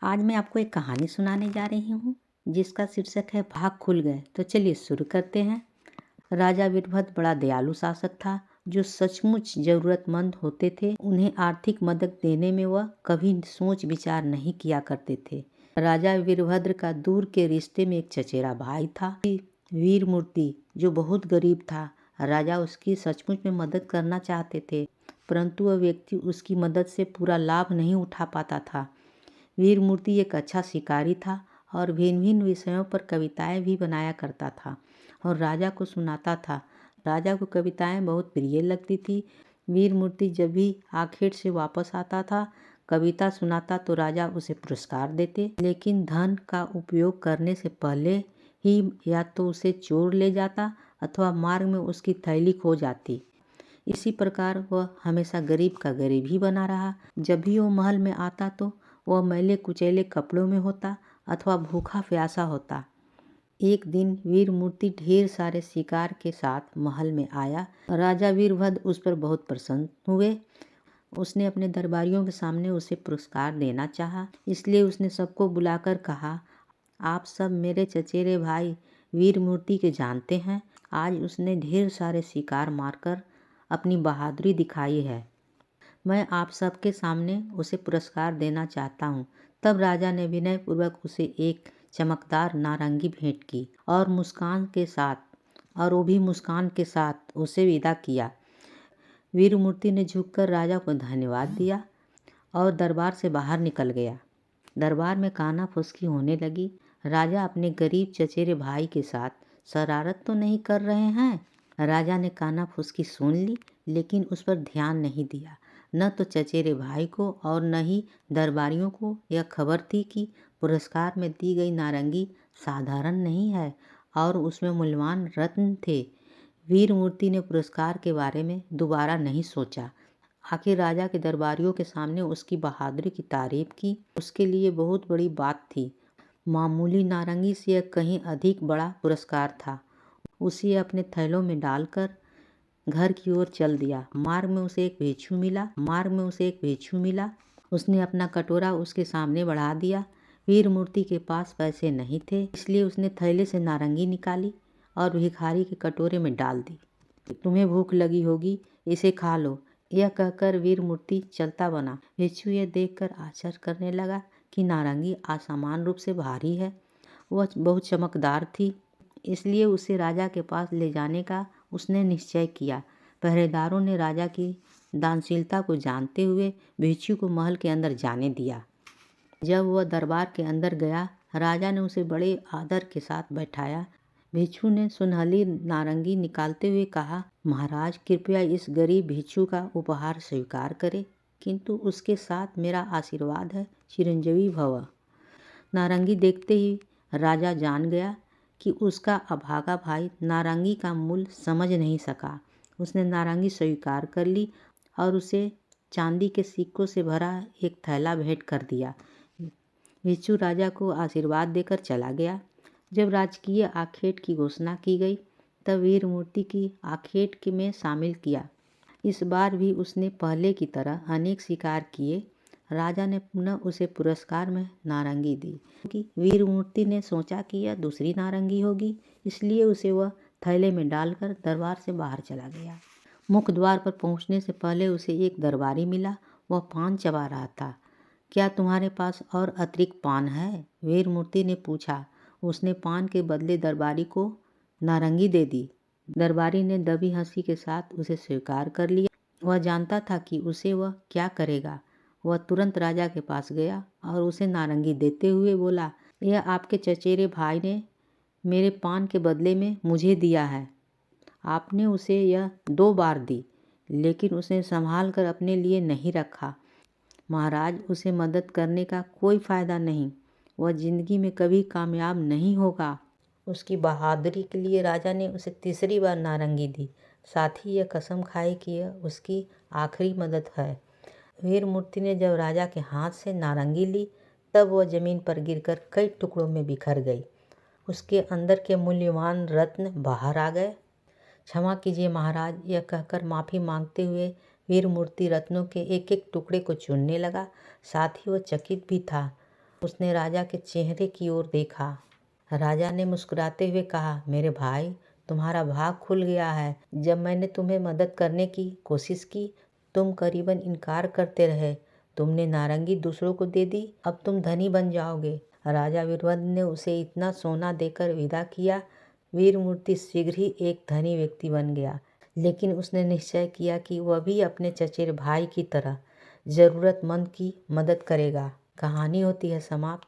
आज मैं आपको एक कहानी सुनाने जा रही हूँ जिसका शीर्षक है भाग खुल गए। तो चलिए शुरू करते हैं। राजा वीरभद्र बड़ा दयालु शासक था जो सचमुच जरूरतमंद होते थे उन्हें आर्थिक मदद देने में वह कभी सोच विचार नहीं किया करते थे। राजा वीरभद्र का दूर के रिश्ते में एक चचेरा भाई था, वीरमूर्ति, जो बहुत गरीब था। राजा उसकी सचमुच में मदद करना चाहते थे, परंतु वह व्यक्ति उसकी मदद से पूरा लाभ नहीं उठा पाता था। वीरमूर्ति एक अच्छा शिकारी था और भिन्न भिन्न विषयों पर कविताएं भी बनाया करता था और राजा को सुनाता था। राजा को कविताएं बहुत प्रिय लगती थी। वीरमूर्ति जब भी आखेट से वापस आता था, कविता सुनाता तो राजा उसे पुरस्कार देते, लेकिन धन का उपयोग करने से पहले ही या तो उसे चोर ले जाता अथवा मार्ग में उसकी थैली खो जाती। इसी प्रकार वह हमेशा गरीब का गरीब ही बना रहा। जब भी वो महल में आता तो वह मैले कुचैले कपड़ों में होता अथवा भूखा प्यासा होता। एक दिन वीरमूर्ति ढेर सारे शिकार के साथ महल में आया। राजा वीरभद्र उस पर बहुत प्रसन्न हुए। उसने अपने दरबारियों के सामने उसे पुरस्कार देना चाहा, इसलिए उसने सबको बुलाकर कहा, आप सब मेरे चचेरे भाई वीरमूर्ति के जानते हैं। आज उसने ढेर सारे शिकार मारकर अपनी बहादुरी दिखाई है। मैं आप सबके सामने उसे पुरस्कार देना चाहता हूँ। तब राजा ने विनयपूर्वक उसे एक चमकदार नारंगी भेंट की और वो भी मुस्कान के साथ उसे विदा किया। वीरमूर्ति ने झुककर राजा को धन्यवाद दिया और दरबार से बाहर निकल गया। दरबार में काना फुसकी होने लगी। राजा अपने गरीब चचेरे भाई के साथ शरारत तो नहीं कर रहे हैं। राजा ने काना फुसकी सुन ली, लेकिन उस पर ध्यान नहीं दिया। न तो चचेरे भाई को और न ही दरबारियों को यह खबर थी कि पुरस्कार में दी गई नारंगी साधारण नहीं है और उसमें मूल्यवान रत्न थे। वीरमूर्ति ने पुरस्कार के बारे में दोबारा नहीं सोचा। आखिर राजा के दरबारियों के सामने उसकी बहादुरी की तारीफ की उसके लिए बहुत बड़ी बात थी। मामूली नारंगी से यह कहीं अधिक बड़ा पुरस्कार था। उसे अपने थैलों में डालकर घर की ओर चल दिया। मार्ग में उसे एक भिक्षु मिला। उसने अपना कटोरा उसके सामने बढ़ा दिया। वीरमूर्ति के पास पैसे नहीं थे, इसलिए उसने थैले से नारंगी निकाली और भिखारी के कटोरे में डाल दी। तुम्हें भूख लगी होगी, इसे खा लो, यह कहकर वीरमूर्ति चलता बना। भिक्षु यह देखकर आश्चर्य करने लगा कि नारंगी असामान्य रूप से भारी है। वह बहुत चमकदार थी, इसलिए उसे राजा के पास ले जाने का उसने निश्चय किया। पहरेदारों ने राजा की दानशीलता को जानते हुए भिक्षु को महल के अंदर जाने दिया। जब वह दरबार के अंदर गया, राजा ने उसे बड़े आदर के साथ बैठाया। भिक्षु ने सुनहली नारंगी निकालते हुए कहा, महाराज कृपया इस गरीब भिक्षु का उपहार स्वीकार करें, किंतु उसके साथ मेरा आशीर्वाद है, चिरंजीवी भव। नारंगी देखते ही राजा जान गया कि उसका अभागा भाई नारंगी का मूल्य समझ नहीं सका। उसने नारंगी स्वीकार कर ली और उसे चांदी के सिक्कों से भरा एक थैला भेंट कर दिया। भिक्षु राजा को आशीर्वाद देकर चला गया। जब राजकीय आखेट की घोषणा की गई, तब वीरमूर्ति की आखेट में शामिल किया। इस बार भी उसने पहले की तरह अनेक शिकार किए। राजा ने पुनः उसे पुरस्कार में नारंगी दी। वीरमूर्ति ने सोचा कि यह दूसरी नारंगी होगी, इसलिए उसे वह थैले में डालकर दरबार से बाहर चला गया। मुख्य द्वार पर पहुंचने से पहले उसे एक दरबारी मिला। वह पान चबा रहा था। क्या तुम्हारे पास और अतिरिक्त पान है? वीरमूर्ति ने पूछा। उसने पान के बदले दरबारी को नारंगी दे दी। दरबारी ने दबी हंसी के साथ उसे स्वीकार कर लिया। वह जानता था कि उसे वह क्या करेगा। वह तुरंत राजा के पास गया और उसे नारंगी देते हुए बोला, यह आपके चचेरे भाई ने मेरे पान के बदले में मुझे दिया है। आपने उसे यह 2 बार दी, लेकिन उसने संभाल कर अपने लिए नहीं रखा। महाराज, उसे मदद करने का कोई फायदा नहीं। वह जिंदगी में कभी कामयाब नहीं होगा। उसकी बहादुरी के लिए राजा ने उसे तीसरी बार नारंगी दी। साथ ही यह कसम खाई कि यह उसकी आखिरी मदद है। वीरमूर्ति ने जब राजा के हाथ से नारंगी ली, तब वह जमीन पर गिरकर कई टुकड़ों में बिखर गई। उसके अंदर के मूल्यवान रत्न बाहर आ गए। क्षमा कीजिए महाराज, यह कहकर माफ़ी मांगते हुए वीरमूर्ति रत्नों के एक एक टुकड़े को चुनने लगा। साथ ही वह चकित भी था। उसने राजा के चेहरे की ओर देखा। राजा ने मुस्कुराते हुए कहा, मेरे भाई, तुम्हारा भाग खुल गया है। जब मैंने तुम्हें मदद करने की कोशिश की, तुम करीबन इनकार करते रहे। तुमने नारंगी दूसरों को दे दी, अब तुम धनी बन जाओगे। राजा वीरभद्र ने उसे इतना सोना देकर विदा किया। वीरमूर्ति शीघ्र ही एक धनी व्यक्ति बन गया, लेकिन उसने निश्चय किया कि वह भी अपने चचेरे भाई की तरह जरूरतमंद की मदद करेगा। कहानी होती है समाप्त।